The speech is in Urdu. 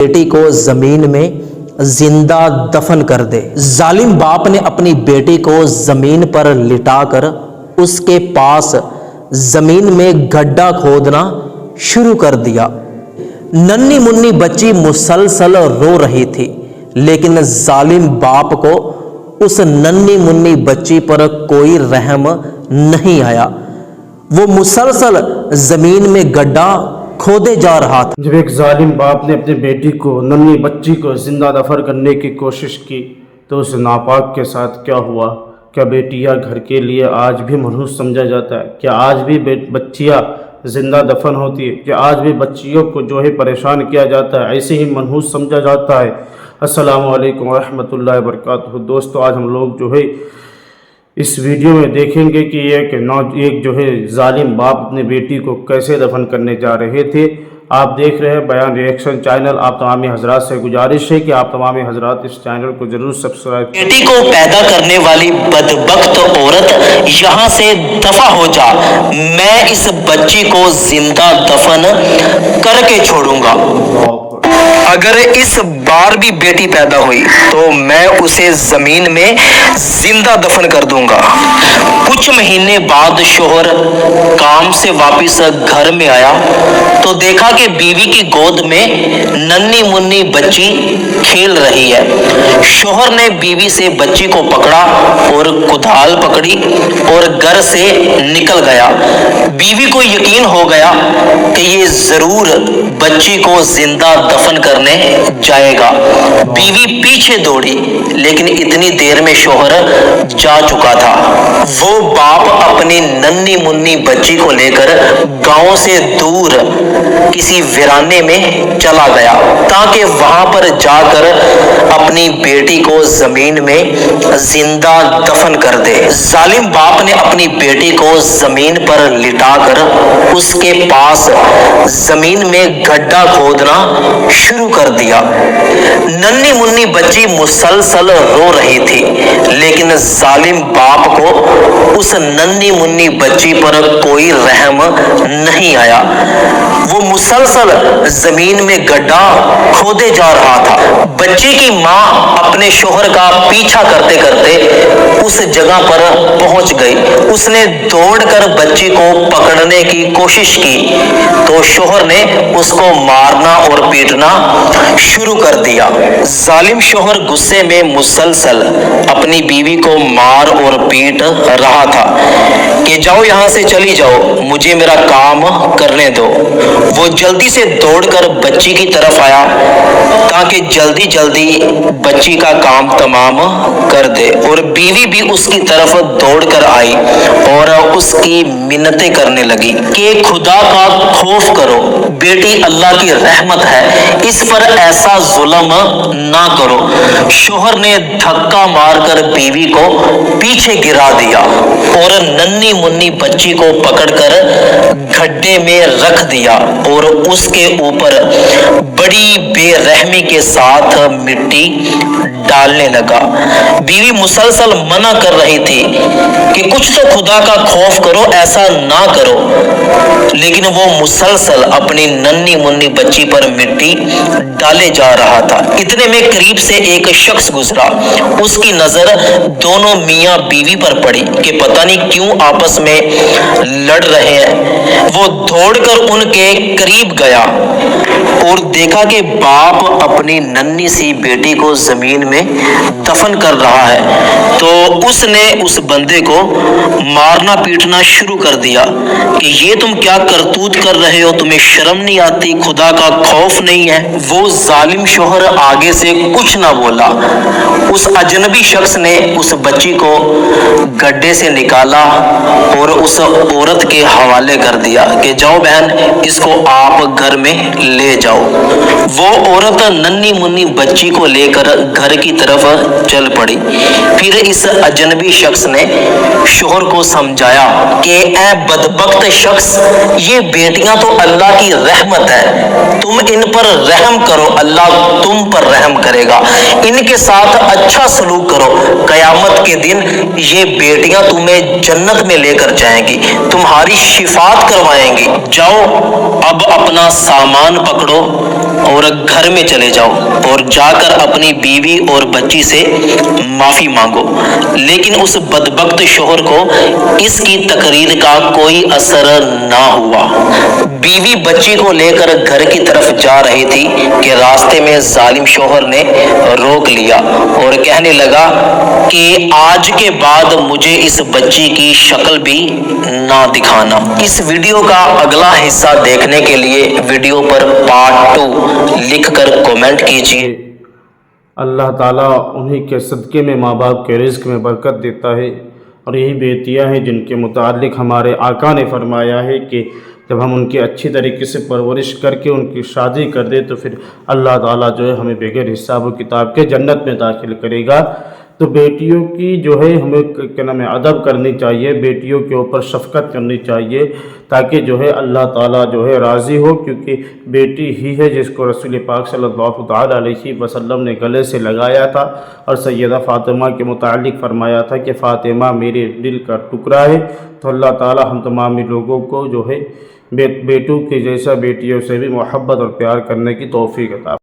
بیٹی کو زمین میں زندہ دفن کر دے۔ ظالم باپ نے اپنی بیٹی کو زمین پر لٹا کر اس کے پاس زمین میں گڈھا کھودنا شروع کر دیا۔ ننھی منی بچی مسلسل رو رہی تھی، لیکن ظالم باپ کو اس ننھی منی بچی پر کوئی رحم نہیں آیا۔ وہ مسلسل زمین میں گڈھا کھودے جا رہا تھا۔ جب ایک ظالم باپ نے اپنی بیٹی کو، ننھی بچی کو زندہ دفن کرنے کی کوشش کی تو اس ناپاک کے ساتھ کیا ہوا؟ کیا بیٹیاں گھر کے لیے آج بھی منحوس سمجھا جاتا ہے؟ کیا آج بھی بچیاں زندہ دفن ہوتی ہے؟ کیا آج بھی بچیوں کو جو ہے پریشان کیا جاتا ہے، ایسے ہی منحوس سمجھا جاتا ہے؟ السلام علیکم ورحمۃ اللہ وبرکاتہ۔ دوستو، آج ہم لوگ جو ہے اس ویڈیو میں دیکھیں گے کہ ایک جو ہے ظالم باپ اپنے بیٹی کو کیسے دفن کرنے جا رہے تھے۔ آپ دیکھ رہے ہیں بیان ریئیکشن چینل۔ آپ تمام حضرات سے گزارش ہے کہ آپ تمام حضرات اس چینل کو ضرور سبسکرائب کریں۔ بیٹی کو پیدا کرنے والی بدبخت عورت، یہاں سے دفع ہو جا، میں اس بچی کو زندہ دفن کر کے چھوڑوں گا۔ اگر اس بار بھی بیٹی پیدا ہوئی تو میں اسے زمین میں زندہ دفن کر دوں گا۔ کچھ مہینے بعد شوہر کام سے واپس گھر میں آیا تو دیکھا کہ بیوی کی گود میں ننھی منی بچی کھیل رہی ہے۔ شوہر نے بیوی سے بچی کو پکڑا اور کدال پکڑی اور گھر سے نکل گیا۔ بیوی کو یقین ہو گیا کہ یہ ضرور بچی کو زندہ دفن کرنے جائے گا۔ بیوی پیچھے دوڑی، لیکن اتنی دیر میں شوہر جا چکا تھا۔ وہ باپ اپنی ننھی منی بچی کو لے کر گاؤں سے دور کسی ویرانے میں چلا گیا تاکہ وہاں پر جا کر اپنی بیٹی کو زمین میں زندہ دفن کر دے۔ ظالم باپ نے اپنی بیٹی کو زمین پر لٹا کر اس کے پاس زمین میں گڈھا کھودنا شروع کر دیا۔ ننھی منی بچی مسلسل رو رہی تھی، لیکن ظالم باپ کو اس ننھی منی بچی پر کوئی رحم نہیں آیا۔ وہ مسلسل زمین میں گڈھا کھودے جا رہا تھا۔ بچی کی ماں اپنے شوہر کا پیچھا کرتے کرتے اس جگہ پر پہنچ گئی۔ اس نے دوڑ کر بچی کو پکڑنے کی کوشش کی تو شوہر نے اس کو مارنا اور پیٹنا شروع کر دیا۔ ظالم شوہر غصے میں مسلسل اپنی بیوی کو مار اور پیٹ رہا تھا کہ جاؤ یہاں سے چلی جاؤ، مجھے میرا کام کرنے دو۔ وہ جلدی سے دوڑ کر بچی کی طرف آیا تاکہ جلدی جلدی بچی کا کام تمام کر دے، اور بیوی بھی اس کی طرف دوڑ کر آئی اور اس کی منتیں کرنے لگی کہ خدا کا خوف کرو، بیٹی اللہ کی رحمت ہے، اس پر ایسا ظلم نہ کرو۔ شوہر نے دھکا مار کر بیوی کو پیچھے گرا دیا اور ننھی منی بچی کو پکڑ کر گڈھے میں رکھ دیا اور اس کے اوپر بڑی بے رحمی کے ساتھ مٹی ڈالنے لگا۔ بیوی مسلسل منع کر رہی تھی کہ کچھ تو خدا کا خوف کرو، ایسا نہ کرو، لیکن وہ مسلسل اپنی ننھی منی بچی پر مٹی ڈالے جا رہا تھا۔ اتنے میں قریب سے ایک شخص گزرا۔ اس کی نظر دونوں میاں بیوی پر پڑی کہ پتہ نہیں کیوں آپس میں لڑ رہے ہیں۔ وہ دوڑ کر ان کے قریب گیا اور دیکھا کہ باپ اپنی ننھی سی بیٹی کو زمین میں دفن کر رہا ہے تو اس نے اس بندے کو مارنا پیٹنا شروع کر دیا کہ یہ تم کیا کرتوت کر رہے ہو، تمہیں شرم نہیں آتی، خدا کا خوف نہیں ہے؟ وہ ظالم شوہر آگے سے کچھ نہ بولا۔ اس اجنبی شخص نے اس بچی کو گڈھے سے نکالا اور اس عورت کے حوالے کر دیا کہ جاؤ بہن، اس کو آپ گھر میں لے جاؤ۔ وہ عورت ننھی منی بچی کو لے کر گھر کی طرف چل پڑی۔ پھر اس اجنبی شخص نے شوہر کو سمجھایا کہ اے بدبخت شخص، یہ بیٹیاں تو اللہ کی رحمت ہے، تم ان پر رحم کرو، اللہ تم پر رحم کرے گا، ان کے ساتھ اچھا سلوک کرو، قیامت کے دن یہ بیٹیاں تمہیں جنت میں لے کر جائیں گی، تمہاری شفاعت کروائیں گی۔ جاؤ اب اپنا سامان پکڑو اور گھر میں چلے جاؤ اور جا کر اپنی بیوی اور بچی سے معافی مانگو۔ لیکن اس بدبخت شوہر کو اس کی تقریر کا کوئی اثر نہ ہوا۔ بیوی بچی کو لے کر گھر کی طرف جا رہی تھی کہ راستے میں ظالم شوہر نے روک لیا اور کہنے لگا کہ آج کے بعد مجھے اس بچی کی شکل بھی نہ دکھانا۔ اس ویڈیو کا اگلا حصہ دیکھنے کے لیے ویڈیو پر پارٹ 2 لکھ کر کومنٹ کیجیے۔ اللہ تعالیٰ انہی کے صدقے میں ماں باپ کے رزق میں برکت دیتا ہے، اور یہی بیٹیاں ہیں جن کے متعلق ہمارے آقا نے فرمایا ہے کہ جب ہم ان کی اچھی طریقے سے پرورش کر کے ان کی شادی کر دیں تو پھر اللہ تعالیٰ جو ہے ہمیں بغیر حساب و کتاب کے جنت میں داخل کرے گا۔ تو بیٹیوں کی جو ہے ہمیں کیا نام ہے ادب کرنی چاہیے، بیٹیوں کے اوپر شفقت کرنی چاہیے، تاکہ جو ہے اللہ تعالیٰ جو ہے راضی ہو، کیونکہ بیٹی ہی ہے جس کو رسول پاک صلی اللہ تعالیٰ علیہ وسلم نے گلے سے لگایا تھا، اور سیدہ فاطمہ کے متعلق فرمایا تھا کہ فاطمہ میرے دل کا ٹکڑا ہے۔ تو اللہ تعالیٰ ہم تمامی لوگوں کو جو ہے بیٹوں کے جیسا بیٹیوں سے بھی محبت اور پیار کرنے کی توفیق عطا